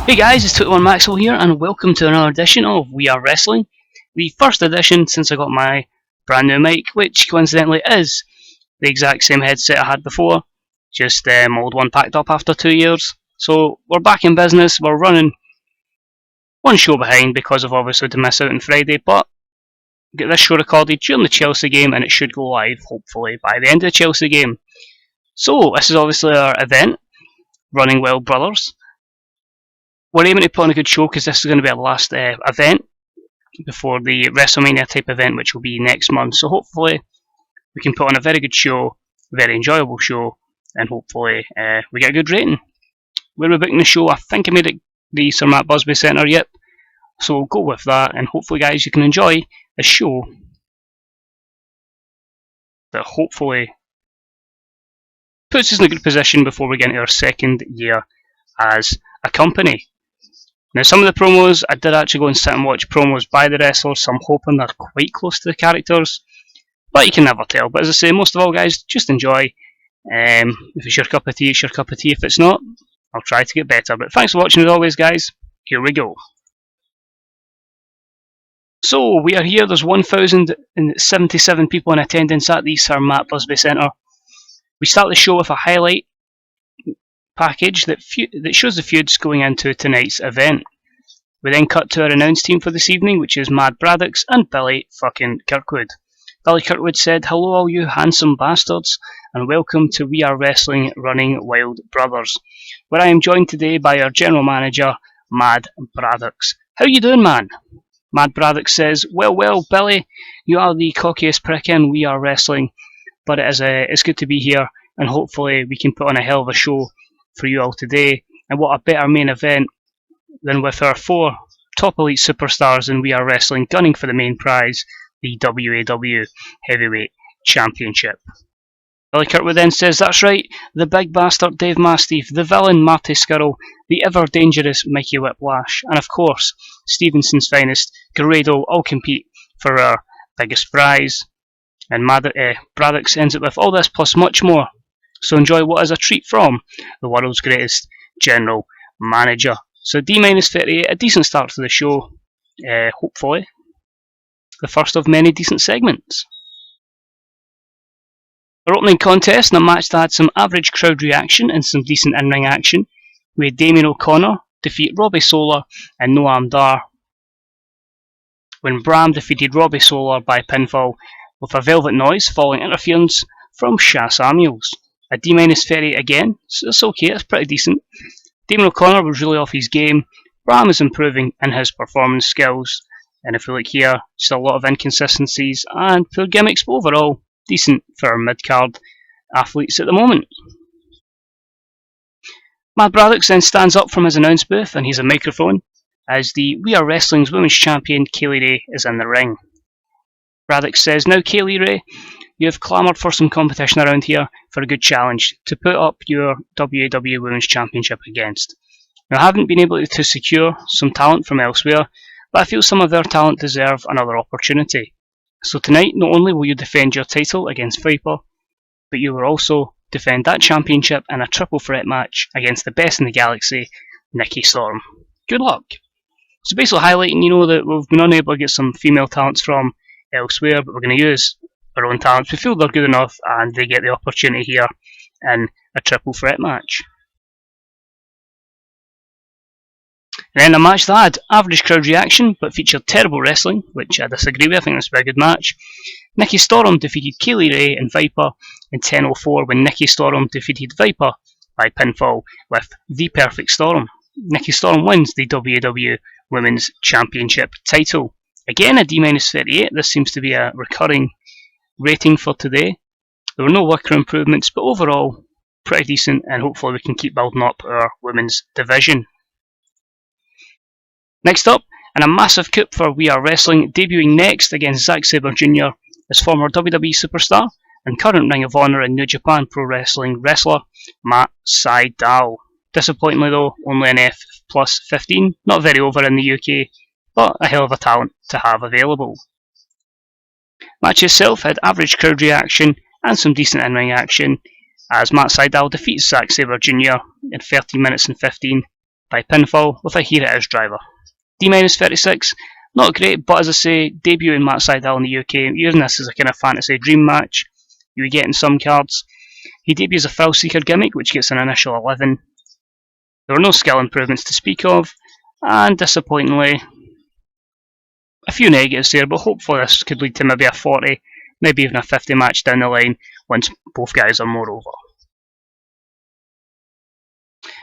Hey guys, it's 21 Maxwell here, and welcome to another edition of We Are Wrestling. The first edition since I got my brand new mic, which coincidentally is the exact same headset I had before, just my old one packed up after 2 years. So we're back in business, we're running one show behind because of obviously to miss out on Friday, but get this show recorded during the Chelsea game and it should go live hopefully by the end of the Chelsea game. So this is obviously our event, Running Wild Brothers. We're aiming to put on a good show because this is going to be our last event before the WrestleMania type event, which will be next month. So hopefully we can put on a very good show, a very enjoyable show, and hopefully we get a good rating. Where we're booking the show, I think I made it the Sir Matt Busby Centre, yep. So we'll go with that, and hopefully guys you can enjoy a show that hopefully puts us in a good position before we get into our second year as a company. Now some of the promos, I did actually go and sit and watch promos by the wrestlers, so I'm hoping they're quite close to the characters, but you can never tell. But as I say, most of all guys, just enjoy. If it's your cup of tea, it's your cup of tea. If it's not, I'll try to get better. But thanks for watching as always guys, here we go. So we are here, there's 1,077 people in attendance at the Sir Matt Busby Centre. We start the show with a highlight package that shows the feuds going into tonight's event. We then cut to our announce team for this evening, which is Mad Braddocks and Billy fucking Kirkwood. Billy Kirkwood said, "Hello all you handsome bastards, and welcome to We Are Wrestling Running Wild Brothers, where I am joined today by our general manager, Mad Braddocks. How you doing, man?" Mad Braddocks says, well, Billy, you are the cockiest prick in We Are Wrestling, but it's good to be here, and hopefully we can put on a hell of a show for you all today. And what a better main event than with our 4 top elite superstars in We Are Wrestling gunning for the main prize, the WAW Heavyweight Championship. Billy Kirkwood then says, "That's right, the big bastard Dave Mastiff, the villain Marty Skirrell, the ever dangerous Mickey Whiplash, and of course Stevenson's finest Grado all compete for our biggest prize." And Braddocks ends it with, "All this plus much more. So enjoy what is a treat from the world's greatest general manager." So D-38, a decent start to the show. Hopefully the first of many decent segments. Our opening contest in a match that had some average crowd reaction and some decent in-ring action. We had Damien O'Connor defeat Robbie Solar and Noam Dar, when Bram defeated Robbie Solar by pinfall with a Velvet Noise following interference from Sha Samuels. A D-38 again, so it's okay, it's pretty decent. Damien O'Connor was really off his game. Bram is improving in his performance skills. And if we look here, just a lot of inconsistencies and poor gimmicks, but overall decent for our mid-card athletes at the moment. Mad Braddocks then stands up from his announce booth and he's a microphone as the We Are Wrestling's Women's Champion Kaylee Ray is in the ring. Braddocks says, "Now Kaylee Ray, you have clamoured for some competition around here for a good challenge to put up your WAW Women's Championship against. Now I haven't been able to secure some talent from elsewhere, but I feel some of their talent deserve another opportunity. So tonight, not only will you defend your title against Viper, but you will also defend that championship in a triple threat match against the best in the galaxy, Nikki Storm. Good luck." So basically highlighting, that we've been unable to get some female talents from elsewhere, but we're going to use our own talents. We feel they're good enough and they get the opportunity here in a triple threat match. And then a match that had average crowd reaction but featured terrible wrestling, which I disagree with. I think this was a good match. Nikki Storm defeated Kaylee Ray and Viper in 10:04 when Nikki Storm defeated Viper by pinfall with the Perfect Storm. Nikki Storm wins the WAW Women's Championship title. Again a D-38, this seems to be a recurring rating for today. There were no worker improvements, but overall pretty decent, and hopefully we can keep building up our women's division. Next up, and a massive coup for We Are Wrestling, debuting next against Zack Sabre Jr. as former WWE superstar and current Ring of Honor and New Japan Pro Wrestling wrestler Matt Sydal. Disappointingly though, only an F plus 15, not very over in the UK, but a hell of a talent to have available. Match itself had average crowd reaction and some decent in-ring action, as Matt Sydal defeats Zack Sabre Jr. in 13 minutes and 15. by pinfall with a Here It Is driver. D-36, not great, but as I say, debuting Matt Seidel in the UK, using this as a kind of fantasy dream match. You would get in some cards. He debuts a Thrill Seeker gimmick, which gets an initial 11. There were no skill improvements to speak of, and disappointingly, a few negatives there, but hopefully this could lead to maybe a 40, maybe even a 50 match down the line once both guys are more over.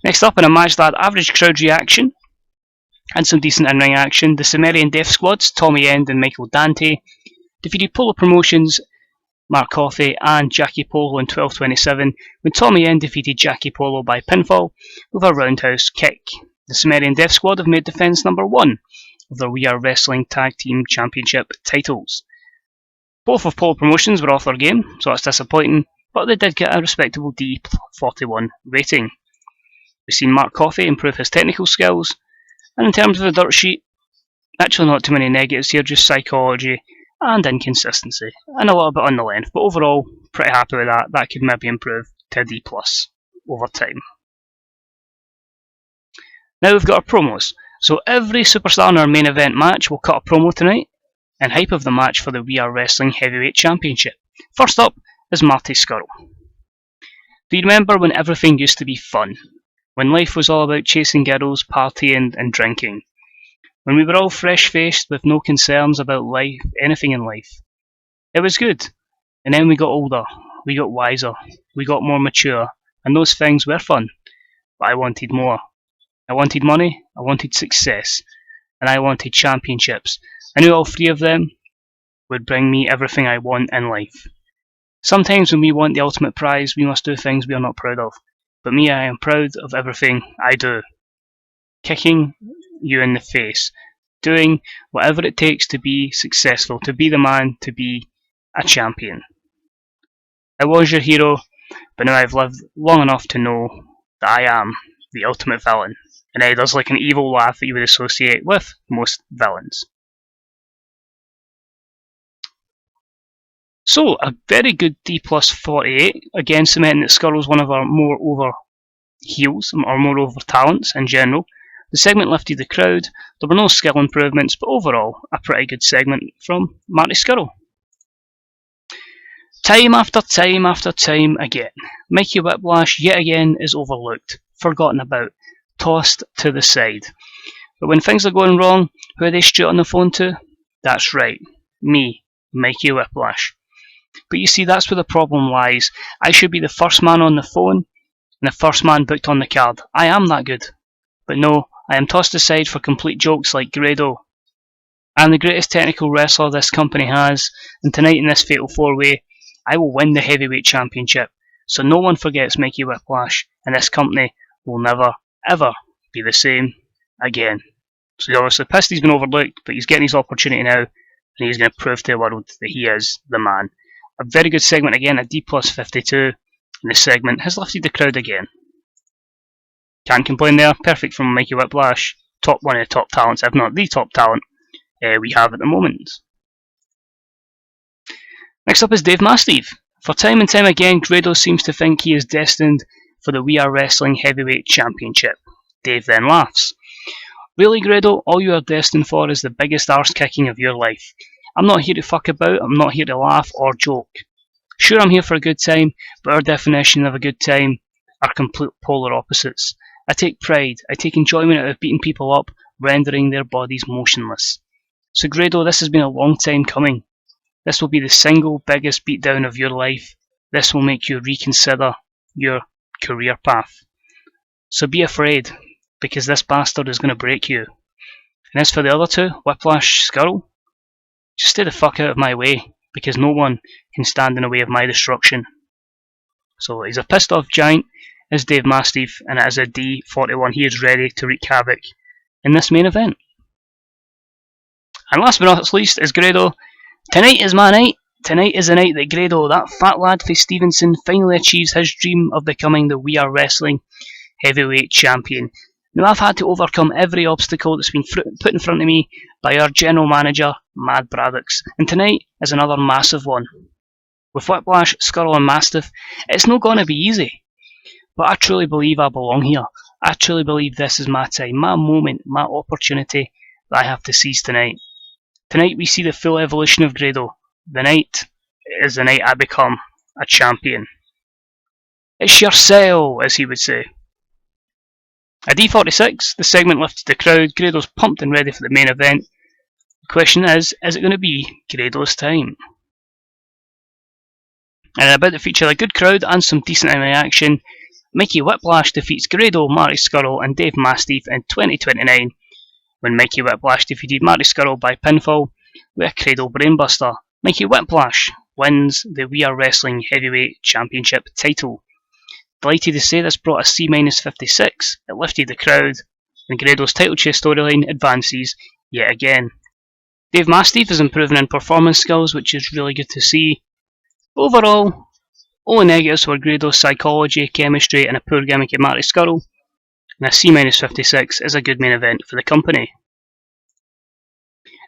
Next up, in a match that had average crowd reaction and some decent in-ring action, the Sumerian Death Squads, Tommy End and Michael Dante, defeated Polo Promotions, Mark Coffey and Jackie Polo in 12:27, when Tommy End defeated Jackie Polo by pinfall with a roundhouse kick. The Sumerian Death Squad have made defence number 1 of their We Are Wrestling Tag Team Championship titles. Both of Polo Promotions were off their game, so that's disappointing, but they did get a respectable D41 rating. We've seen Mark Coffey improve his technical skills, and in terms of the dirt sheet, actually not too many negatives here, just psychology and inconsistency, and a little bit on the length, but overall, pretty happy with that. That could maybe improve to a D+ over time. Now we've got our promos. So every superstar in our main event match will cut a promo tonight, in hype of the match for the We Are Wrestling Heavyweight Championship. First up is Marty Scurll. Do you remember when everything used to be fun? When life was all about chasing girls, partying and drinking? When we were all fresh-faced with no concerns about life, anything in life? It was good. And then we got older, we got wiser, we got more mature, and those things were fun. But I wanted more. I wanted money, I wanted success, and I wanted championships. I knew all 3 of them would bring me everything I want in life. Sometimes when we want the ultimate prize, we must do things we are not proud of. But me, I am proud of everything I do. Kicking you in the face. Doing whatever it takes to be successful, to be the man, to be a champion. I was your hero, but now I've lived long enough to know that I am the ultimate villain. And he does like an evil laugh that you would associate with most villains. So, a very good D+48, again cementing that Scurll was one of our more over heels, or more over talents in general. The segment lifted the crowd, there were no skill improvements, but overall, a pretty good segment from Marty Scurll. Time after time after time again, Mikey Whiplash yet again is overlooked, forgotten about, tossed to the side. But when things are going wrong, who are they straight on the phone to? That's right, me, Mikey Whiplash. But you see, that's where the problem lies. I should be the first man on the phone, and the first man booked on the card. I am that good. But no, I am tossed aside for complete jokes like Grado. I am the greatest technical wrestler this company has, and tonight in this fatal 4-way, I will win the heavyweight championship. So no one forgets Mikey Whiplash, and this company will never, ever be the same again. So he's obviously pissed he's been overlooked, but he's getting his opportunity now, and he's going to prove to the world that he is the man. A very good segment again, a D+52, and the segment has lifted the crowd again. Can't complain there, perfect from Mikey Whiplash, one of the top talents, if not the top talent we have at the moment. Next up is Dave Mastiff. For time and time again, Grado seems to think he is destined for the We Are Wrestling Heavyweight Championship. Dave then laughs. Really, Grado, all you are destined for is the biggest arse kicking of your life. I'm not here to fuck about, I'm not here to laugh or joke. Sure, I'm here for a good time, but our definition of a good time are complete polar opposites. I take pride, I take enjoyment out of beating people up, rendering their bodies motionless. So Grado, this has been a long time coming. This will be the single biggest beatdown of your life. This will make you reconsider your career path. So be afraid, because this bastard is going to break you. And as for the other two, Whiplash, Scurll, just stay the fuck out of my way, because no one can stand in the way of my destruction. So he's a pissed off giant, is Dave Mastiff, and it is a D41. He is ready to wreak havoc in this main event. And last but not least is Grado. Tonight is my night. Tonight is the night that Grado, that fat lad for Stevenson, finally achieves his dream of becoming the We Are Wrestling Heavyweight Champion. Now I've had to overcome every obstacle that's been put in front of me by our general manager, Mad Braddocks, and tonight is another massive one. With Whiplash, Scurll and Mastiff, it's not going to be easy, but I truly believe I belong here. I truly believe this is my time, my moment, my opportunity that I have to seize tonight. Tonight we see the full evolution of Grado. The night is the night I become a champion. It's your sale, as he would say. At D46, the segment lifted the crowd. Grado's pumped and ready for the main event. The question is it going to be Grado's time? And about to feature a good crowd and some decent action, Mikey Whiplash defeats Grado, Marty Scurll and Dave Mastiff in 2029, when Mikey Whiplash defeated Marty Scurll by pinfall with a cradle brainbuster. Mikey Whiplash wins the We Are Wrestling Heavyweight Championship title. Delighted to say this brought a C-56, it lifted the crowd, and Grado's title chase storyline advances yet again. Dave Mastiff is improving in performance skills, which is really good to see. Overall, only negatives were Grado's psychology, chemistry, and a poor gimmick at Marty Scurll, and a C-56 is a good main event for the company.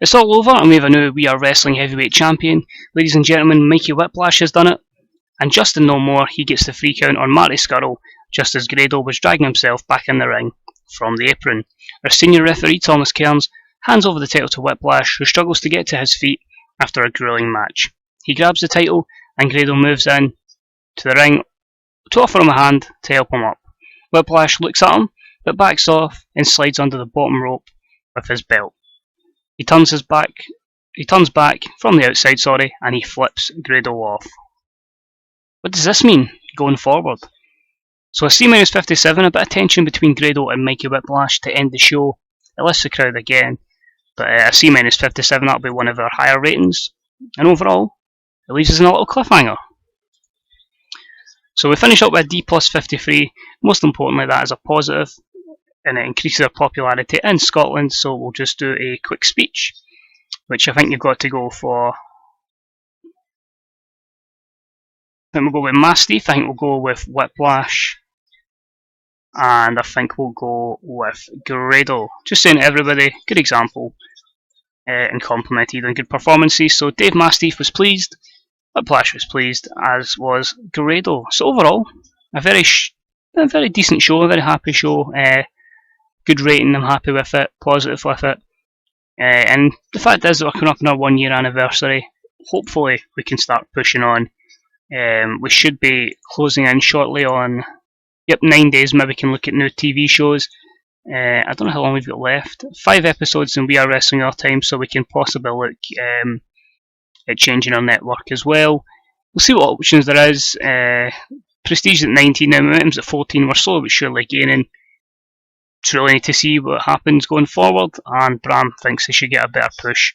It's all over, and we have a new We Are Wrestling Heavyweight Champion. Ladies and gentlemen, Mikey Whiplash has done it, and Justin No More, he gets the free count on Marty Scurll, just as Grado was dragging himself back in the ring from the apron. Our senior referee, Thomas Cairns, hands over the title to Whiplash, who struggles to get to his feet after a grueling match. He grabs the title, and Grado moves in to the ring to offer him a hand to help him up. Whiplash looks at him, but backs off and slides under the bottom rope with his belt. He turns back from the outside, and he flips Grado off. What does this mean going forward? So a C-57, a bit of tension between Grado and Mikey Whiplash to end the show. It lifts the crowd again, but a C-57, that'll be one of our higher ratings. And overall, it leaves us in a little cliffhanger. So we finish up with a D+53. Most importantly, that is a positive, and it increases our popularity in Scotland, so we'll just do a quick speech, which I think you've got to go for. I think we'll go with Mastiff, I think we'll go with Whiplash, and I think we'll go with Grado. Just saying to everybody, good example, and complimented on good performances. So Dave Mastiff was pleased, Whiplash was pleased, as was Grado. So overall, a very decent show, a very happy show. Good rating, I'm happy with it, positive with it. And the fact is that we're coming up on our 1 year anniversary. Hopefully we can start pushing on. We should be closing in shortly on 9 days, maybe we can look at new TV shows. I don't know how long we've got left. 5 episodes and We Are Wrestling Our Time, so we can possibly look at changing our network as well. We'll see what options there is. Prestige at 19 now, Momentum's at 14, we're slowly but surely gaining. It's really need to see what happens going forward, and Bram thinks he should get a better push.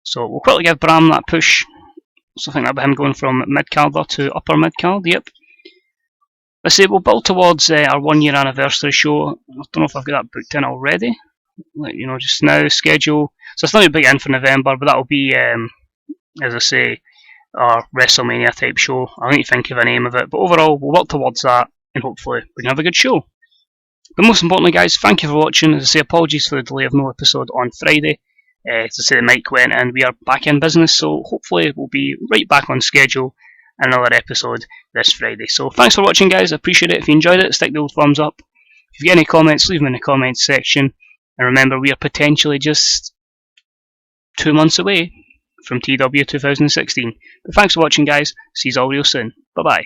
So we'll quickly give Bram that push. So I think that'll be him going from mid-carder to upper mid-card, yep. Let's say we'll build towards our 1 year anniversary show. I don't know if I've got that booked in already. Let you know just now, schedule. So it's not a big in for November, but that'll be, as I say, our WrestleMania type show. I need to think of a name of it, but overall we'll work towards that, and hopefully we can have a good show. But most importantly, guys, thank you for watching. As I say, apologies for the delay of no episode on Friday. As I say, the mic went and we are back in business, so hopefully we'll be right back on schedule and another episode this Friday. So thanks for watching, guys. I appreciate it. If you enjoyed it, stick the old thumbs up. If you get any comments, leave them in the comments section. And remember, we are potentially just 2 months away from TW 2016. But thanks for watching, guys. See you all real soon. Bye-bye.